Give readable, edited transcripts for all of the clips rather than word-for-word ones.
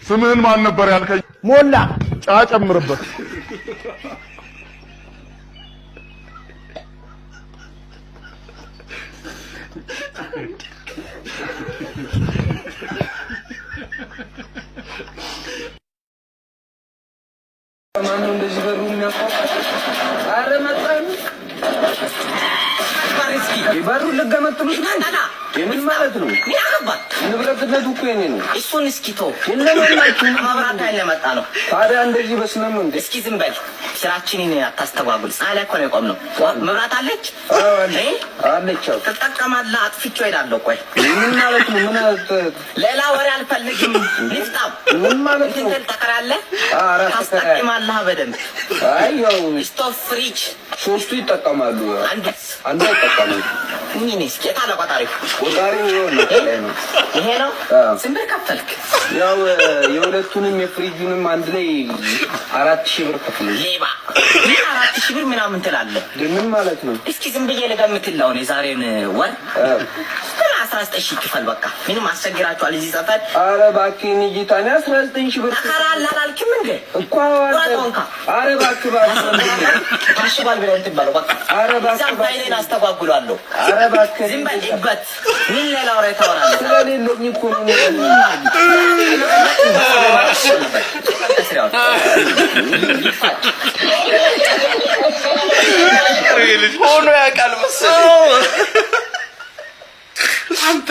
ስምህን ማን ነበር ያልከኝ? ሞላ ጫ ጨምርበት። ማነው እንደዚህ በሩ የሚያቋቋ? አረ መጣን በሩ ልገመጥሉት ነው። የምን ማለት ነው? ያረባ ንብረትነቱ እኮ የኔ ነው። እሱን እስኪ ተው። የለማናችሁ ማብራት ላይ ለመጣ ነው። ታዲያ እንደዚህ በስነም እንዴ? እስኪ ዝም በል። ስራችንን አታስተጓጉል። ፀሐይ ላይ እኮ ነው የቆምነው። መብራት አለች አለች። ትጠቀማለህ? አጥፍቼው እሄዳለሁ። ቆይ ምን ማለት ነው? ምን ሌላ ወሬ አልፈልግም። ልፍጣው ምን ማለት ነው? እንትን ተቀራለህ? ታስጠቅማለህ በደንብ። አይ ያው ስቶቭ፣ ፍሪጅ ሶስቱ ይጠቀማሉ። አንዱ አይጠቀምም። ምን እስኪ የታለ ቆጣሪው? ቆጣሪው ይሄ ነው። ስንት ብር ከፈልክ? ያው የሁለቱንም የፍሪጁንም አንድ ላይ 4000 ብር ከፍለኝ። ሌባ 4000 ብር ምናምን ትላለህ? ምን ማለት ነው? እስኪ ዝም ብዬ ልገምትልህ። አሁን የዛሬን ወር 19,000 ክፈል። በቃ ምንም አስቸግራችኋል እዚህ ሰፈር። ኧረ እባክህ ጌታኔ 19,000 ብር ተከራለህ አላልክም እንዴ? እኮ ኧረ እባክህ ታሽጓል ብለህ ትባለው። በቃ ኧረ እባክህ ባይኔን አስተጓጉላለሁ። ኧረ እባክህ ዝም በልበት። ምን ሌላ ወሬ ታወራለህ? ስለሌለኝ እኮ ነው። ሆኖ ያውቃል መሰለኝ። አንተ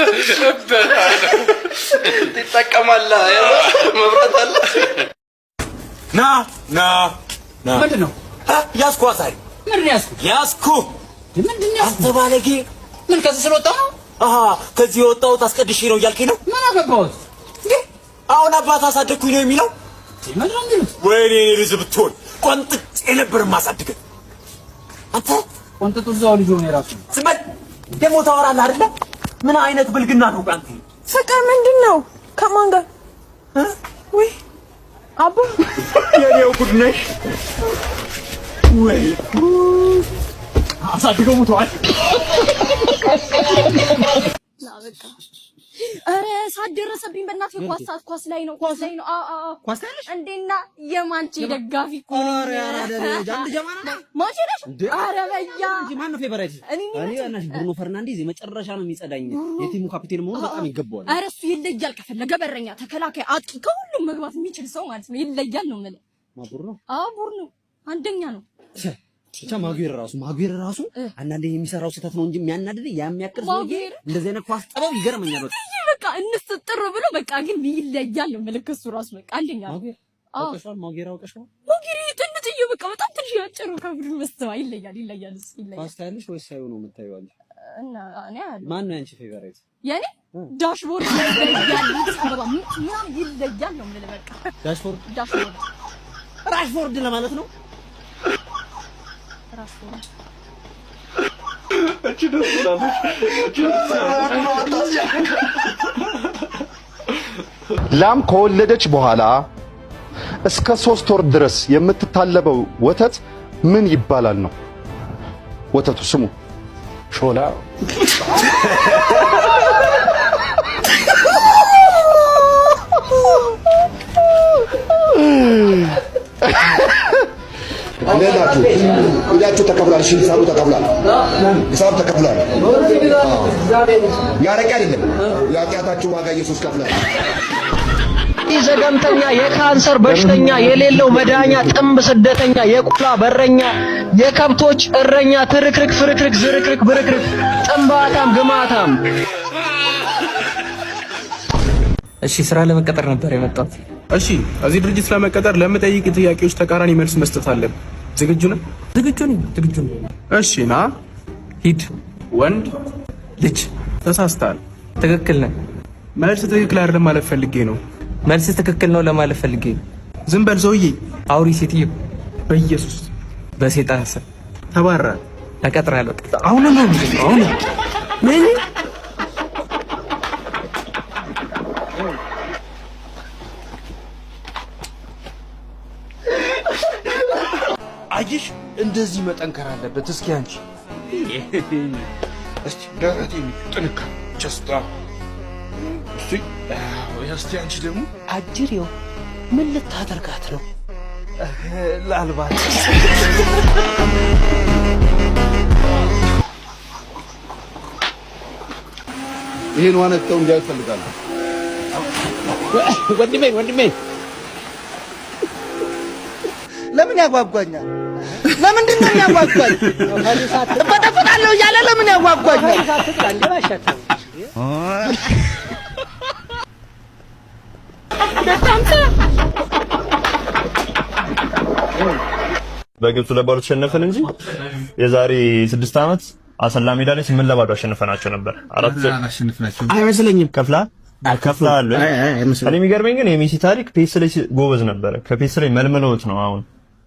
ትጠቀማለህ? መብራት አለ። ና ምንድን ነው ያዝኩ? አሳሪ ምንድን ነው ያዝኩ? ያዝኩ ምንድን ነው ያዝኩ? አንተ ባለጌ! ምን ከዚህ ስለወጣሁ ነው? ከዚህ የወጣሁት አስቀድሼ ነው እያልከኝ ነው? ምን አገባሁት? አሁን አባት አሳደግኩኝ ነው የሚለው? ምንድን ነው የሚሉት? ወይኔ ልጅ ብትሆን ቆንጥጬ ነበር የማሳድገን። አንተ ቆንጥጡ እዛው ልጅ ሆነ የራሱ ዝም በል። ደግሞ ታወራለህ አይደለ? ምን አይነት ብልግና ነው አንተ? ፍቅር ምንድን ነው? ከማን ጋር? ወይ አባ የኔው ጉድ ነሽ ወይ? አሳድገው ሙተዋል። ላበቃ አረ ሳደረሰብኝ በእናትህ ኳስ ላይ ነው። ኳስ ላይ ነው። ኳስ ላይ ነሽ እንዴና የማንቺ ደጋፊ እኮ ነው። አረ ጃንድ ጀማና ማንቺ ነሽ? አረ በያ እንጂ ማን ነው ፌቨራይት? እኔ እናሽ ብሩኖ ፈርናንዴዝ የመጨረሻ ነው የሚጸዳኝ። የቲሙ ካፒቴን መሆኑ በጣም ይገባዋል። አረ እሱ ይለያል። ከፈለገ በረኛ፣ ተከላካይ፣ አጥቂ ከሁሉም መግባት የሚችል ሰው ማለት ነው። ይለያል ነው የምልህ። ማቡር ነው? ቡር ነው። አንደኛ ነው። ብቻ ማጉዌር ራሱ አንዳንዴ የሚሰራው ስህተት ነው እንጂ የሚያናድደኝ የሚያክር ሰው እንደዚህ አይነት ኳስ ጥበብ ይገርመኛል። በቃ እንስጥር ብሎ በቃ ግን ይለያል ነው የምልህ። እሱ ራሱ በቃ አንደኛ ነው። ማጉዌር አውቀሽዋል? ማጉዌር ትንጥዬ በቃ በጣም ትንሽ ያጨሩ ከብሩ መስዋ ይለያል። እሱ ይለያል። ኳስ ታያለሽ ወይስ ሳይሆን ነው የምታየው? እና እኔ አለ ማን ነው ያንቺ ፌቨራይት? የኔ ዳሽቦርድ ይለያል። ይጻበባ ምንም ይለያል ነው የምልህ። በቃ ዳሽቦርድ ራሽፎርድ ለማለት ነው። ላም ከወለደች በኋላ እስከ 3 ወር ድረስ የምትታለበው ወተት ምን ይባላል ነው? ወተቱ ስሙ ሾላ። እዳችሁ ተከፍሏል። እሺ ሂሳቡ ተከፍሏል። ሂሳቡ ተከፍሏል። ያረቂ አይደለም የኃጢአታችሁ ዋጋ ኢየሱስ ከፍሏል። ዘገምተኛ፣ የካንሰር በሽተኛ፣ የሌለው መዳኛ፣ ጥምብ ስደተኛ፣ የቁላ በረኛ፣ የከብቶች እረኛ፣ ትርክርክ ፍርክርክ ዝርክርክ ብርክርክ፣ ጥምባታም ግማታም። እሺ ስራ ለመቀጠር ነበር የመጣሁት። እሺ እዚህ ድርጅት ለመቀጠር ለምጠይቅ ጥያቄዎች ተቃራኒ መልስ መስጠት አለብን። ዝግጁ ነህ? ዝግጁ ነኝ። እሺ ና። ሂድ። ወንድ ልጅ። ተሳስተሃል። ትክክል ነህ። መልስ ትክክል አይደለም ማለት ፈልጌ ነው። መልስ ትክክል ነው ለማለት ፈልጌ ነው። ዝም በል ሰውዬ። አውሪ ሴትዮ። በኢየሱስ በሴጣን ስም ተባረረ። ተቀጥራለሁ። አሁን ነው አሁን ምን አየሽ፣ እንደዚህ መጠንከር አለበት። እስኪ አንቺ እስቲ ደረቴ ጥንካ ቸስታ እስቲ አንቺ ደግሞ አጅሬው ምን ልታደርጋት ነው? ላልባት ይሄን ዋነተው እንዲያይ ፈልጋለሁ። ወንድሜ ለምን ያጓጓኛል? ለምንድን ነው የሚያጓጓኝ? እፈጠፍጣለሁ እያለ ለምን ያጓጓኛል? በግብጽ ለባሉ ተሸነፈን እንጂ የዛሬ 6 ዓመት አሰላ ሜዳ ላይ 8 ለባዶ አሸንፈናቸው ነበር። አራት አይመስለኝም። ከፍላል። እኔ የሚገርመኝ ግን የሜሲ ታሪክ ፔስ ላይ ጎበዝ ነበረ። ከፔስ ላይ መልመለውት ነው አሁን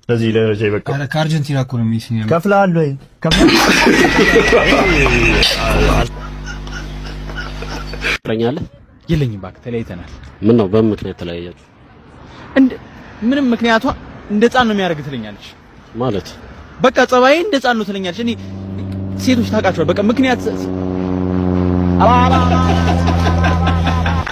ለዚህ ደረጃ ይበቃ። አረ ከአርጀንቲና እኮ ነው ሜሲ ነው። ከፍላል ወይ ፍቅረኛለህ? የለኝም እባክህ፣ ተለያይተናል። ምን ነው በምን ምክንያት ተለያያችሁ? ምንም ምክንያቷ እንደ ህፃን ነው የሚያደርግ ትለኛለች። ማለት በቃ ጸባዬ እንደ ህፃን ነው ትለኛለች። እኔ ሴቶች ታውቃቸዋል። በቃ ምክንያት